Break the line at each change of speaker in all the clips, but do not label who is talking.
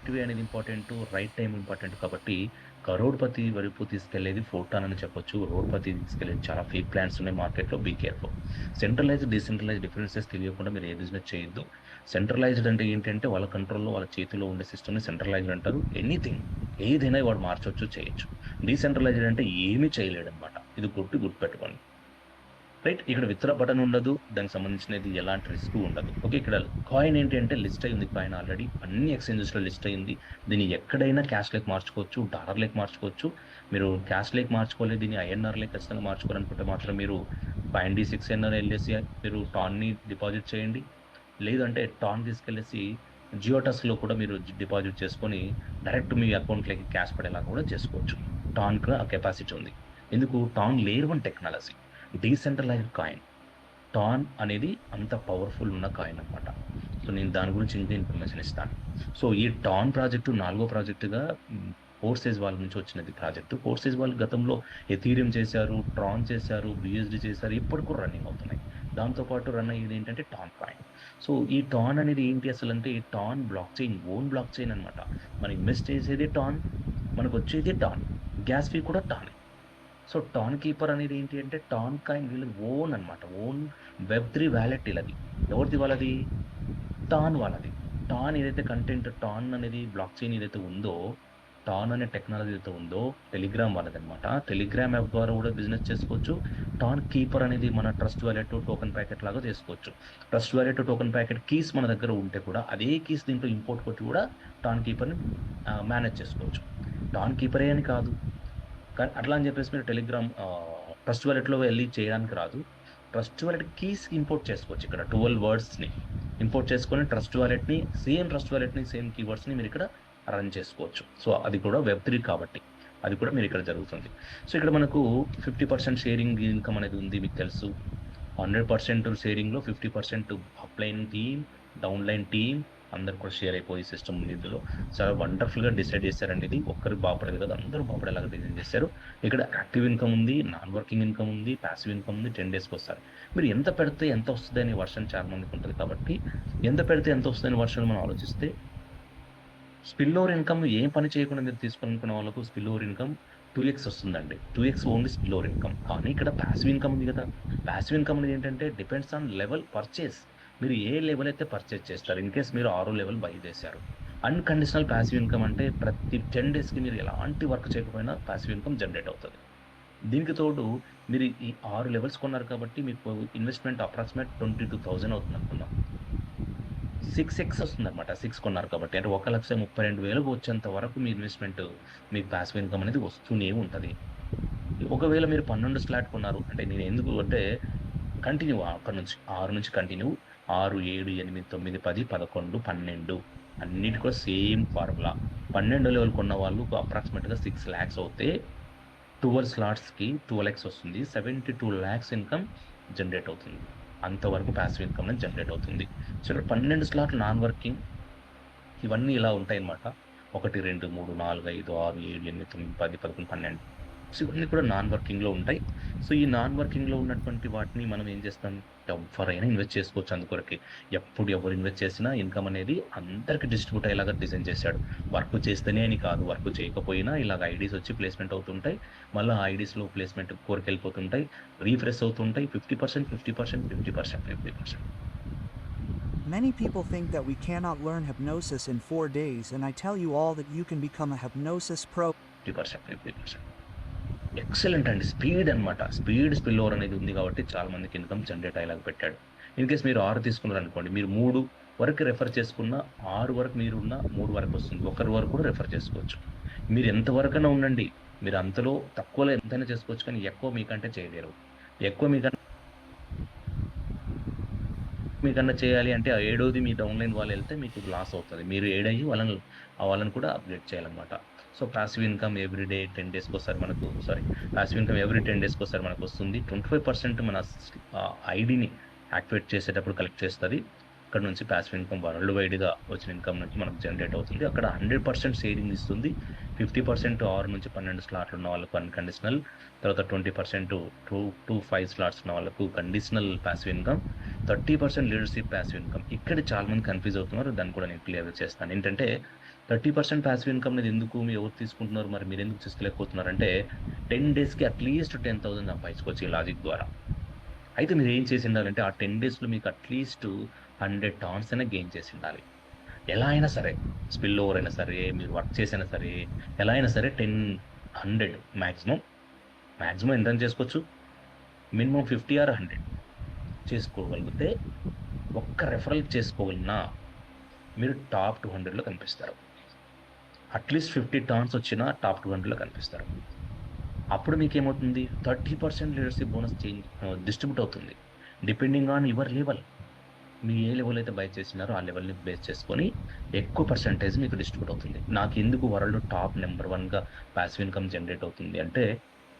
వే అనేది important, right time important కాబట్టి కరోడ్‌పతి వరకు తీసుకెళ్లేది ఫోటాన్ అని చెప్పొచ్చు. రోడ్‌పతి తీసుకెళ్ళేది చాలా ఫేక్ ప్లాన్స్ ఉన్నాయి మార్కెట్‌లో. Be careful. Centralised, decentralised differences తెలియకుండా మీరు ఏ బిజినెస్ చేయొద్దు. సెంట్రలైజ్డ్ అంటే ఏంటంటే వాళ్ళ కంట్రోల్‌లో, వాళ్ళ చేతిలో ఉండే సిస్టమ్‌ని సెంట్రలైజ్డ్ అంటారు. ఎనీథింగ్ ఏదైనా వాడు మార్చొచ్చు, చేయొచ్చు. డీసెంట్రలైజ్డ్ అంటే ఏమీ చేయలేడనమాట. ఇది గుర్తుపెట్టుకోండి. రైట్. ఇక్కడ విత్‌డ్రా బటన్ ఉండదు. దానికి సంబంధించినది ఎలాంటి రిస్క్ ఉండదు. ఓకే. ఇక్కడ కాయిన్ ఏంటి అంటే లిస్ట్ అయ్యి ఉంది కాయిన్ ఆల్రెడీ. అన్ని ఎక్స్‌చేంజెస్‌లో లిస్ట్ అయ్యింది. దీన్ని ఎక్కడైనా క్యాష్‌లోకి మార్చుకోవచ్చు, డాలర్‌లోకి మార్చుకోవచ్చు. మీరు క్యాష్‌లోకి మార్చుకోలేదు, దీన్ని ఐఎన్ఆర్‌లోకి ఖచ్చితంగా మార్చుకోవాలనుకుంటే మాత్రం మీరు బైండీ 6NR ఎళ్ళేసి మీరు టాన్‌ని డిపాజిట్ చేయండి. లేదంటే టాన్ తీసుకెళ్ళేసి జియోటస్‌లో కూడా మీరు డిపాజిట్ చేసుకొని డైరెక్ట్ మీ అకౌంట్‌లోకి క్యాష్ పడేలాగా కూడా చేసుకోవచ్చు. టాన్‌కి ఆ కెపాసిటీ ఉంది. ఎందుకు? Tan layer 1 technology. Decentralised coin. Tan అనేది అంత పవర్‌ఫుల్ ఉన్న కాయిన్ అన్నమాట. సో, నేను దాని గురించి ఇంకా ఇన్ఫర్మేషన్ ఇస్తాను. సో, ఈ టాన్ ప్రాజెక్ట్ నాలుగో ప్రాజెక్ట్‌గా ఫోర్సెస్ వాళ్ళ నుంచి వచ్చినది ప్రాజెక్ట్. ఫోర్సెస్ వాళ్ళు గతంలో ఎథీరియం చేశారు, ట్రాన్ చేశారు, BSD చేశారు. ఇప్పటికి కూడా రన్నింగ్ అవుతున్నాయి. దాంతో పాటు రన్ అయ్యేది ఏంటంటే టాన్ కాయిన్. సో, ఈ టాన్ అనేది ఏంటి అసలంటే ఈ TON blockchain, own blockchain అన్నమాట. మనం ఇన్వెస్ట్ చేసేది టాన్, మనకొచ్చేది టాన్. గ్యాస్ ఫీ కూడా టానే. సో, టాన్ కీపర్ అనేది ఏంటి అంటే టాన్ కాయిన్ వీళ్ళది ఓన్ అన్నమాట. ఓన్ వెబ్3 వాలెట్ ఈళ్ళది. ఎవరిది వాళ్ళది? టాన్ వాళ్ళది. టాన్ ఏదైతే కంటెంట్ టాన్ అనేది బ్లాక్ చైన్ ఏదైతే ఉందో, టాన్ అనే టెక్నాలజీ ఏదైతే ఉందో టెలిగ్రామ్ వాళ్ళదన్నమాట. టెలిగ్రామ్ యాప్ ద్వారా కూడా బిజినెస్ చేసుకోవచ్చు. టాన్ కీపర్ అనేది మన ట్రస్ట్ వాలెట్, టోకెన్ ప్యాకెట్ లాగా చేసుకోవచ్చు. Trust wallet, token packet keys మన దగ్గర ఉంటే కూడా అదే కీస్ దీంట్లో ఇంపోర్ట్ కొట్టి కూడా టాన్ కీపర్‌ని మేనేజ్ చేసుకోవచ్చు. టాన్ కీపరే అని కాదు. కానీ అట్లా అని చెప్పేసి మీరు టెలిగ్రామ్ ట్రస్ట్ వాలెట్‌లో వెళ్లి చేయడానికి రాదు. ట్రస్ట్ వాలెట్ కీస్ ఇంపోర్ట్ చేసుకోవచ్చు. ఇక్కడ 12 వర్డ్స్‌ని ఇంపోర్ట్ చేసుకొని ట్రస్ట్ వాలెట్‌ని, సేమ్ కీవర్డ్స్‌ని మీరిక్కడ రన్ చేసుకోవచ్చు. సో, అది కూడా వెబ్3 కాబట్టి. అది కూడా మీరిక్కడ జరుగుతుంది. సో, ఇక్కడ మనకు 50% షేరింగ్ ఇన్‌కమ్ అనేది ఉంది మీకు తెలుసు. 100% షేరింగ్‌లో 50% అప్‌లైన్ టీమ్, డౌన్‌లైన్ టీమ్ అందరూ కూడా షేర్ అయిపోయే సిస్టమ్ ఉంది ఇందులో. చాలా వండర్‌ఫుల్‌గా డిసైడ్ చేశారండి ఇది. ఒక్కరికి బాగుపడేది కాదు. అందరూ బాగుపడేలాగా డిజైన్ చేశారు. ఇక్కడ యాక్టివ్ ఇన్‌కమ్ ఉంది, నాన్ వర్కింగ్ ఇన్‌కమ్ ఉంది, పాసివ్ ఇన్‌కమ్ ఉంది. 10 డేస్‌కొకసారి. మీరు ఎంత పెడితే ఎంత వస్తదనే వర్షన్ చాలా మందికి ఉంటది కాబట్టి, ఎంత పెడితే ఎంత వస్తదనే వర్షన్ మనం ఆలోచిస్తే స్పిల్ ఓవర్ ఇన్‌కమ్ ఏం పని చేయకుండా మీరు తీసుకోవాలనుకున్న వాళ్ళకు స్పిల్ ఓవర్ ఇన్‌కమ్ 2x వస్తుందండి. 2x only spill over income. కానీ ఇక్కడ పాసివ్ ఇన్‌కమ్ ఉంది గదా! పాసివ్ ఇన్‌కమ్ అనేది ఏంటంటే డిపెండ్స్ ఆన్ లెవెల్ పర్చేజ్. మీరు ఏ లెవెల్ అయితే పర్చేజ్ చేస్తారు. ఇన్ కేస్ మీరు 6 లెవెల్ బై చేశారు. అన్‌కండిషనల్ పాసివ్ ఇన్‌కమ్ అంటే ప్రతి 10 డేస్‌కి మీరు ఎలాంటి వర్క్ చేయకపోయినా పాసివ్ ఇన్‌కమ్ జనరేట్ అవుతది. దీనికి తోడు మీరు ఈ 6 లెవెల్స్ కొన్నారు కాబట్టి మీకు ఇన్వెస్ట్‌మెంట్ అప్రాక్సిమేట్ 22,000 అవుతుందనుకుందాం. 6x వస్తుందన్నమాట. 6 కొన్నారు కాబట్టి. అంటే 1,32,000 వచ్చేంత వరకు మీ ఇన్వెస్ట్‌మెంట్ మీకు పాసివ్ ఇన్‌కమ్ అనేది వస్తూనే ఉంటది. ఒకవేళ మీరు 12 స్లాట్ కొన్నారు. అంటే నేను ఎందుకు అంటే కంటిన్యూ అక్కడి నుంచి 6 నుంచి కంటిన్యూ 6, 7, 8, 9, 10, 11, 12 అన్నిటికి కూడా సేమ్ ఫార్ములా. 12 లెవెల్ కొన్న వాళ్ళు అప్రాక్సిమేట్‌గా 6,00,000 అవుతే 12 స్లాట్స్‌కి 12x వస్తుంది. 72,00,000 ఇన్‌కమ్ జనరేట్ అవుతుంది. అంతవరకు పాసివ్ ఇన్‌కమ్ అనేది జనరేట్ అవుతుంది. సో, ఇక్కడ 12 స్లాట్లు నాన్ వర్కింగ్ ఇవన్నీ ఇలా ఉంటాయన్నమాట. 1, 2, 3, 4, 5, 6, 7, 8, 9, 10, 11, 12. సో, ఇవన్నీ కూడా నాన్ వర్కింగ్‌లో ఉంటాయి. సో, ఈ నాన్ వర్కింగ్‌లో ఉన్నటువంటి వాటిని మనం ఏం చేస్తాం, ఎవ్వరైనా ఇన్వెస్ట్ చేసుకోవచ్చు అందుకొరకే. ఎప్పుడు ఎవరు ఇన్వెస్ట్ చేసినా ఇన్‌కమ్ అనేది అందరికి డిస్ట్రిబ్యూట్ అయ్యేలాగా డిజైన్ చేశాడు. వర్క్ చేస్తేనే అని కాదు, వర్క్ చేయకపోయినా ఇలాగ ఐడీస్ వచ్చి ప్లేస్‌మెంట్ అవుతుంటాయి. మళ్ళా ఆ ఐడీస్‌లో ప్లేస్‌మెంట్ కోరికెళ్ళిపోతుంటాయి. రీఫ్రెష్ అవుతుంటాయి. 50%, 50%, 50%, 50%.
Many people think that we cannot learn hypnosis in 4 days, and I tell you all that you can become a hypnosis pro.
50%, 50%. Excellent అండి. స్పీడ్ అన్నమాట. స్పీడ్ స్పిల్ ఓవర్ అనేది ఉంది కాబట్టి చాలా మందికి ఇన్‌కమ్ జనరేట్ అయ్యేలాగా పెట్టాడు. ఇన్ కేస్ మీరు 6 తీసుకున్నారనుకోండి. మీరు 3 వరకు రిఫర్ చేసుకున్న 6 వరకు మీరున్న 3 వరకొస్తుంది. ఒకరి వరకు కూడా రిఫర్ చేసుకోవచ్చు. మీరు ఎంత వరకైనా ఉండండి. మీరు అంతలో తక్కువలో ఎంతైనా చేసుకోవచ్చు. కానీ ఎక్కువ మీకంటే చేయలేరు. ఎక్కువ మీకన్నా చేయాలి అంటే ఆ ఏడోది మీ డౌన్‌లైన్ వాళ్ళెళ్తే మీకు లాస్ అవుతది. మీరు ఏడయ్యి వాళ్ళని కూడా అప్‌గ్రేడ్ చేయాలన్నమాట. So, passive income every day 10 డేస్‌కోసారి మనకు పాసివ్ ఇన్‌కమ్ ఎవ్రీ 10 డేస్‌కోసారి మనకొస్తుంది. 25% మన ఐడీని యాక్టివేట్ చేసేటప్పుడు కలెక్ట్ చేస్తది. అక్కడ నుంచి పాసివ్ ఇన్కమ్ వరల్డ్ వైడ్‌గా వచ్చిన ఇన్కమ్ నుంచి మనకు జనరేట్ అవుతుంది. అక్కడ 100% షేరింగ్ ఇస్తుంది. 50% 6 నుంచి 12 స్లాట్లు ఉన్న వాళ్ళకు అన్‌కండిషనల్. తర్వాత 20% 2-5 స్లాట్స్ ఉన్న వాళ్ళకు conditional passive income. 30% leadership passive income. ఇక్కడ చాలా మంది కన్‌ఫ్యూజ్ అవుతున్నారు. దాన్ని కూడా నేను క్లియర్‌గా చేస్తాను. ఏంటంటే 30% పాసివ్ ఇన్కమ్ అనేది ఎందుకు ఎవరు తీసుకుంటున్నారు? మరి మీరెందుకు తీసుకోలేకపోతున్నారంటే 10 డేస్‌కి అట్‌లీస్ట్ 10,000 సంపాదించుకోవచ్చు ఈ లాజిక్ ద్వారా. అయితే మీరేం చేసుండాలంటే ఆ 10 డేస్‌లో మీకు అట్‌లీస్ట్ 100 టాన్స్ అయినా గెయిన్ చేసుండాలి. ఎలా అయినా సరే, స్పిల్ ఓవర్ అయినా సరే, మీరు వర్క్ చేసైనా సరే, ఎలా అయినా సరే 100 మాక్సిమం ఎంతైనా చేసుకోవచ్చు. మినిమమ్ 50 ఆర్ 100 చేసుకోగలిగితే ఒక్క రెఫరల్ చేసుకోగలిగినా మీరు టాప్ 200లో కనిపిస్తారు. అట్‌లీస్ట్ 50 టాన్స్ వచ్చినా టాప్ 200లో కనిపిస్తారు. అప్పుడు మీకేమవుతుంది 30% లీడర్‌షిప్ బోనస్ డిస్ట్రిబ్యూట్ అవుతుంది. Depending on your level. మీరు ఏ లెవెల్ అయితే బై చేసినారో ఆ లెవెల్‌ని బేస్ చేసుకొని ఎక్కువ పర్సెంటేజ్ మీకు డిస్ట్రిబ్యూట్ అవుతుంది. నాకెందుకు వరల్డ్ టాప్ నంబర్ 1గా పాసివ్ ఇన్కమ్ జనరేట్ అవుతుంది అంటే,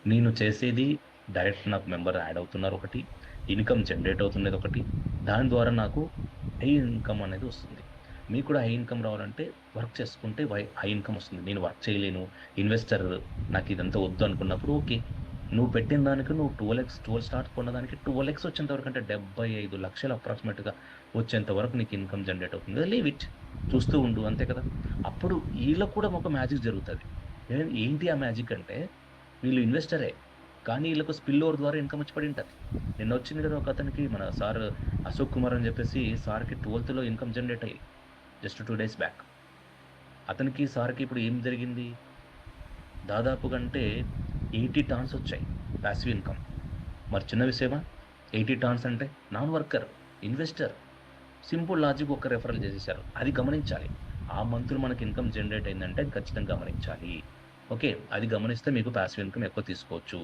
నేను చేసేది డైరెక్ట్ నాకు మెంబర్ యాడ్ అవుతున్నారు ఒకటి, ఇన్కమ్ జనరేట్ అవుతున్నది ఒకటి, దాని ద్వారా నాకు హై ఇన్కమ్ అనేది వస్తుంది. మీకు కూడా హై ఇన్కమ్ రావాలంటే వర్క్ చేసుకుంటే హై ఇన్కమ్ వస్తుంది. నేను వర్క్ చేయలేను, ఇన్వెస్టర్ నాకు ఇదంతా వద్దు అనుకున్నప్పుడు ఓకే. నువ్వు పెట్టిన దానికి నువ్వు 12 స్టార్స్ కొన్నదానికి 12x వచ్చేంత వరకు అంటే 75,00,000 అప్రాక్సిమేట్‌గా వచ్చేంత వరకు నీకు ఇన్కమ్ జనరేట్ అవుతుంది. Leave it. చూస్తూ ఉండు అంతే కదా! అప్పుడు ఈళ్ళకి కూడా ఒక మ్యాజిక్ జరుగుతది. ఏంటి ఆ మ్యాజిక్ అంటే వీళ్ళు ఇన్వెస్టరే. కానీ ఈళ్ళకు స్పిల్ ఓవర్ ద్వారా ఇన్కమ్ వచ్చి పడింటది. నిన్న వచ్చింది కదా! ఒకతనికి మన సార్ అశోక్ కుమార్ అని చెప్పేసి సార్‌కి 12థ్‌లో ఇన్కమ్ జనరేట్ అయ్యింది. Just 2 days back. అతనికి సార్‌కి ఇప్పుడు ఏం జరిగింది? దాదాపుగా అంటే 80 టాన్స్ వచ్చాయి పాసివ్ ఇన్కమ్. మరి చిన్న విషయమా? 80 టాన్స్ అంటే non worker, investor. Simple logic ఒక్క రెఫరల్ చేసేసారు. అది గమనించాలి. ఆ మంత్‌లో మనకి ఇన్కమ్ జనరేట్ అయిందంటే అది ఖచ్చితంగా గమనించాలి. ఓకే. అది గమనిస్తే మీకు పాసివ్ ఇన్కమ్ ఎక్కువ తీసుకోవచ్చు.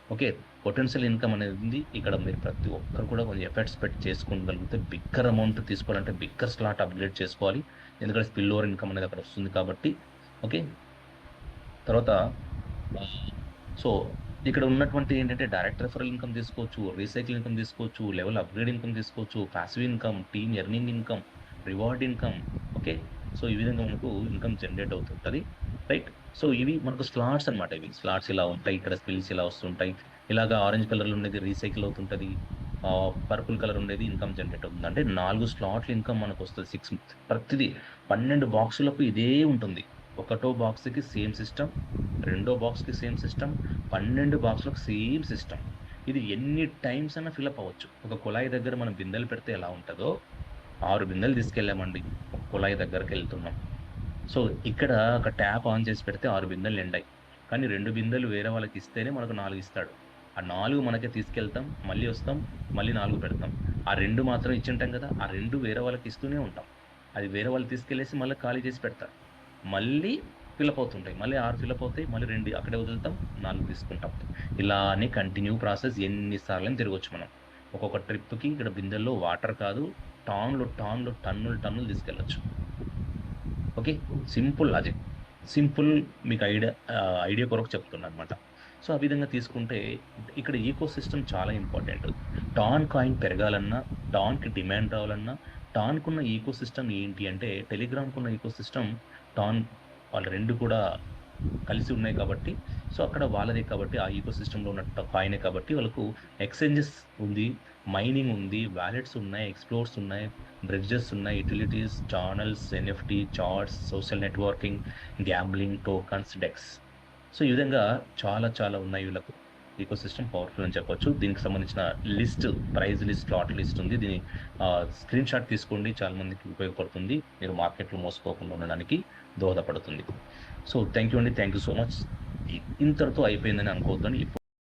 ఓకే. పొటెన్షియల్ ఇన్కమ్ అనేది ఉంది. ఇక్కడ మీరు ప్రతి ఒక్కరు కూడా కొంచెం ఎఫర్ట్స్ పెట్టి చేసుకోగలిగితే బిగ్గర్ అమౌంట్ తీసుకోవాలంటే బిగ్గర్ స్లాట్ అప్‌గ్రేడ్ చేసుకోవాలి. ఎందుకంటే స్పిల్ ఓవర్ ఇన్కమ్ అనేది అక్కడ వస్తుంది కాబట్టి. ఓకే. తర్వాత సో, ఇక్కడ ఉన్నటువంటి ఏంటంటే డైరెక్ట్ రెఫరల్ ఇన్కమ్ తీసుకోవచ్చు, రీసైకిల్ ఇన్కమ్ తీసుకోవచ్చు, లెవెల్ అప్‌గ్రేడ్ ఇన్కమ్ తీసుకోవచ్చు, passive income, team earning income, reward income. Okay. So, ఈ విధంగా మనకు ఇన్కమ్ జనరేట్ అవుతుంటది. రైట్. సో, ఇవి మనకు స్లాట్స్ అన్నమాట ఇవి. స్లాట్స్ ఇలా ఉంటాయి. ఇక్కడ స్పిల్స్ ఇలా వస్తుంటాయి. ఇలాగా ఆరెంజ్ కలర్‌లో ఉండేది రీసైకిల్ అవుతుంటది. పర్పుల్ కలర్ ఉండేది ఇన్కమ్ జనరేట్ అవుతుంది. అంటే 4 స్లాట్‌ల ఇన్కమ్ మనకొస్తది. 6 ప్రతిది 12 బాక్సులకు ఇదే ఉంటుంది. ఒకటో బాక్స్‌కి సేమ్ సిస్టమ్, రెండో బాక్స్‌కి సేమ్ సిస్టమ్, 12 బాక్స్‌లకు సేమ్ సిస్టమ్. ఇది ఎన్ని టైమ్స్ అన్నా ఫిల్ అప్ అవ్వచ్చు. ఒక కుళాయి దగ్గర మనం బిందెలు పెడితే ఎలా ఉంటదో, 6 బిందెలు తీసుకెళ్ళామండి. ఒక కుళాయి దగ్గరికెళ్తున్నాం. సో, ఇక్కడ ఒక ట్యాప్ ఆన్ చేసి పెడితే 6 బిందెలు నిండాయి. కానీ 2 బిందెలు వేరే వాళ్ళకిస్తేనే మనకు 4 ఇస్తాడు. ఆ 4 మనకే తీసుకెళ్తాం, మళ్ళీ వస్తాం, మళ్ళీ 4 పెడతాం. ఆ 2 మాత్రం ఇచ్చుంటాం కదా! ఆ 2 వేరే వాళ్ళకి ఇస్తూనే ఉంటాం. అది వేరే వాళ్ళు తీసుకెళ్ళేసి మళ్ళీ ఖాళీ చేసి పెడతారు. మళ్ళీ ఫిలప్ అవుతుంటాయి. మళ్ళీ 6 ఫిలప్ అవుతాయి. మళ్ళీ 2 అక్కడే వదులుతాం. 4 తీసుకుంటాం. ఇలానే కంటిన్యూ ప్రాసెస్ ఎన్ని సార్లైనా తిరగొచ్చు మనం. ఒక్కొక్క ట్రిప్‌కి ఇక్కడ బిందెల్లో వాటర్ కాదు, టన్నులు టన్నులు తీసుకెళ్ళొచ్చు. ఓకే. Simple logic. సింపుల్ మీకు ఐడియా కొరకు చెప్తున్నానన్నమాట. సో, ఆ విధంగా తీసుకుంటే ఇక్కడ ఈకోసిస్టమ్ చాలా ఇంపార్టెంట్. టాన్ కాయిన్ పెరగాలన్నా, టాన్‌కి డిమాండ్ రావాలన్నా, టాన్‌కున్న ఈకోసిస్టమ్ ఏంటి అంటే టెలిగ్రామ్‌కున్న ఈకోసిస్టమ్, టాన్ వాళ్ళు 2 కూడా కలిసి ఉన్నాయి కాబట్టి, సో, అక్కడ వాళ్ళదే కాబట్టి ఆ ఈకోసిస్టమ్‌లో ఉన్న కాయినే కాబట్టి వాళ్ళకు ఎక్స్‌చేంజెస్ ఉంది, మైనింగ్ ఉంది, వాలెట్స్ ఉన్నాయి, ఎక్స్‌ప్లోర్స్ ఉన్నాయి, బ్రిడ్జెస్ ఉన్నాయి, utilities, channels, NFT, charts, social networking, gambling, tokens, dex. So, ఈ విధంగా చాలా చాలా ఉన్నాయి వీళ్ళకు. ఈకోసిస్టమ్ పవర్‌ఫుల్ అని చెప్పొచ్చు. దీనికి సంబంధించిన list, price list, lot list ఉంది. దీన్ని స్క్రీన్‌షాట్ తీసుకోండి. చాలా మందికి ఉపయోగపడుతుంది. మీరు మార్కెట్‌లో మోసపోకుండా ఉండడానికి దోహదపడుతుంది. సో, థాంక్ యూ అండి. Thank you so much. ఇంతటితో అయిపోయిందని అనుకోవద్దండి.